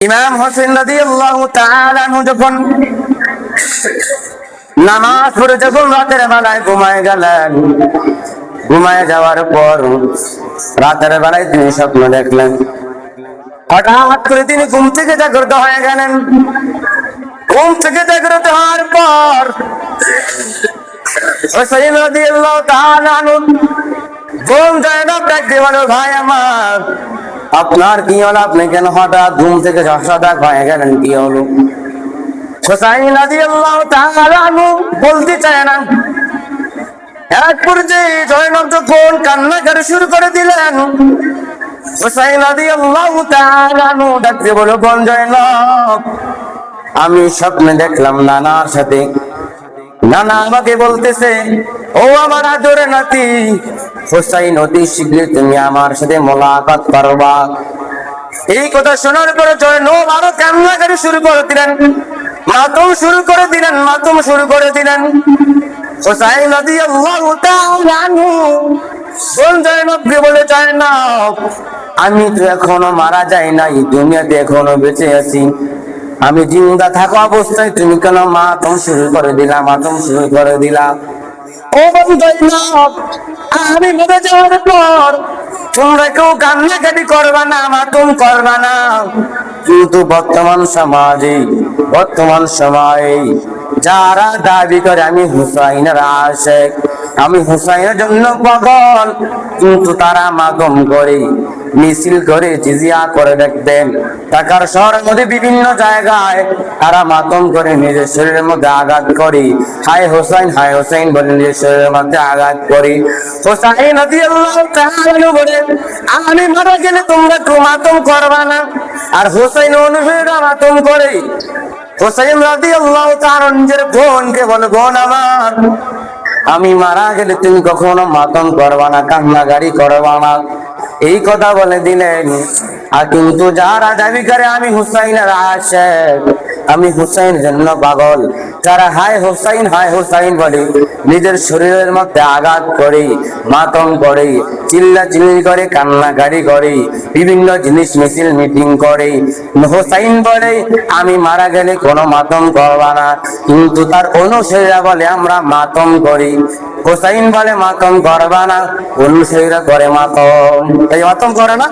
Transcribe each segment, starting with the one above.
ইমাম হোসেন রাদিয়াল্লাহু তাআলা আনহু যখন নামাজ পড়ে যখন রাতের বেলায় ঘুমায় গেলেন, ঘুমায় যাওয়ার পর রাতের বেলায় তিনি স্বপ্ন দেখলেন। হঠাৎ করে তিনি ঘুম থেকে জাগ্রত হয়ে গেলেন। ঘুম থেকে জাগ্রত হওয়ার পর হোসেন রাদিয়াল্লাহু তাআলা আনহু বোন জায়নব ডাক দিয়ে বলল, ভাই আমার, আপনার কি হলো? আপনি কেন হঠাৎ ঘুম থেকে সজাগ হয়ে গেলেন? কি হলো? হোসেন রাদিয়াল্লাহু তাআলা আনহু বলতে চায় না। এক পর্যায়ে জয়নব যখন কান্নাকাটি শুরু করে দিলেন, হোসেন রাদিয়াল্লাহু তাআলা আনহু ডাক দিয়ে বলল, বোন জয়নব, আমি স্বপ্নে দেখলাম নানার সাথে। নানা আমাকে বলতেছে, ও আমার আদরের নাতি হোসাইন, অতি শীঘ্রই তুমি আমার সাথে মোলাকাত করবা। এই কথা শোনার পরে জয়নব আরো কান্নাকাটি শুরু করে দিলেন, মাতম শুরু করে দিলেন, মাতম শুরু করে দিলেন। হোসাইন রাদিয়াল্লাহু তাআলা আনহু বোন জয়নবকে বলে, জয়নব, আমি তো এখনো মারা যাই নাই, দুনিয়াতে এখনো বেঁচে আছি। আমি জিন্দা থাকা অবস্থায় তুমি কেন মাতম শুরু করে দিলা, মাতম শুরু করে দিলা? ও জয়নব, আমি মরে যাওয়ার পর তোমরা কেউ কান্নাকাটি করবা না, মাতম করবা না। কিন্তু বর্তমান সমাজে, বর্তমান সময়ে যারা দাবি করে আমি হুসাইনের আশিক, আমি হুসাইনের জন্য পাগল, কিন্তু তারা মাতম করে, মিছিল করে, জিজিয়া করে, দেখবেন ঢাকার শহরের মধ্যে বিভিন্ন জায়গায় তারা মাতম করে নিজের শরীরের মধ্যে আঘাত করে, হায় হোসাইন, হায় হোসাইন বলে নিজের শরীরের মধ্যে আঘাত করে। হোসাইন রাদিয়াল্লাহু তাআলা বলে, আমি মারা গেলে তোমরা কেউ মাতম করবা না। আর হোসাইন অনুসারীরা মাতম করে। হোসাইন রাদিয়াল্লাহু তাআলা নিজের বোনকে বলে, বোন আমার, আমি মারা গেলে তুমি কখনো মাতম করবা না, কান্নাকাটি করবা না, এই কথা বলে দিলেন। আর কিন্তু যারা দাবি করে আমি হুসাইনের আশিক, আমি হুসাইনের জন্য পাগল, যারা হায় হুসাইন, হায় হুসাইন বলে নিজের শরীরের মধ্যে আঘাত করে, মাতম করে, চিল্লাচিল্লি করে, কান্নাকাটি করে, বিভিন্ন জিনিস মিছিল মিটিং করে, হুসাইন বলে আমি মারা গেলে কোনো মাতম করবা না, কিন্তু তার অনুসারীরা বলে আমরা মাতম করি। হোসাইন বলে মাতম করবা না, অনুসারীরা করে মাতম। এই মাতম করে না।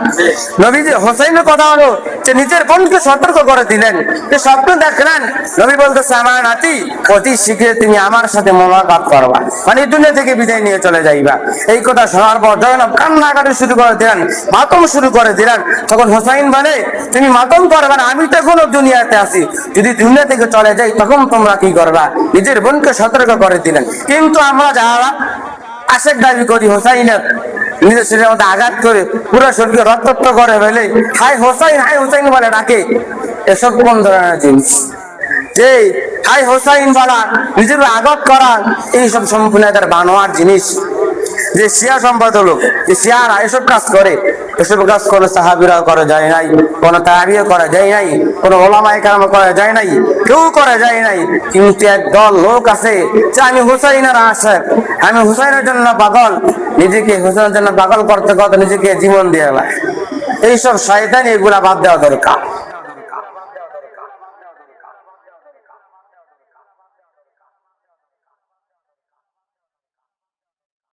নবীজি হোসাইনের কথা হলো যে নিজের বোনকে সতর্ক করে দিলেন, যে স্বপ্ন দেখলেন, নবী বলতেছে আমার নাতি, অতি শীঘ্রই তুমি আমার সাথে মোলাকাত করবা, মানে দুনিয়া থেকে বিদায় নিয়ে চলে যাইবা। এই কথা শোনার পর জয়নব কান্নাকাটি শুরু করে দিলেন, মাতম শুরু করে দিলেন। তখন হোসাইন বলে, তুমি মাতম করবে না, আমি তো এখনো দুনিয়াতে আছি, যদি দুনিয়া থেকে চলে যাই তখন তোমরা কি করবা? নিজের বোনকে সতর্ক করে দিলেন। কিন্তু আমরা যারা আশিক দাবি করি হোসাইনের, নিজের শরীরের মধ্যে আঘাত করে পুরো শরীরকে রক্তাক্ত করে ফেলে হাই হোসাইন, হাই হোসাইন বলে ডাকে, এসব কোন ধরনের জিনিস? যে হাই হোসাইন বলা, নিজের আঘাত করা, এইসব সম্পূর্ণ তার বানোয়ার জিনিস। যে শিয়া সম্পাদক, যে শিয়ারা এসব কাজ করে, এসব কাজ কোনো সাহাবীরা করা যায় নাই, কোনো তাবিঈ করা যায় নাই, কোনো ওলামায়ে কেরাম করা যায় নাই, কেউ করা যায় নাই। কিন্তু একদল লোক আছে যে আমি হুসাইনের আশিক, আমি হুসাইনের জন্য পাগল, নিজেকে হুসাইনের জন্য পাগল করতে করতে নিজেকে জীবন দিয়ে দেয়। এইসব শয়তানি, এগুলা বাদ দেওয়া দরকার।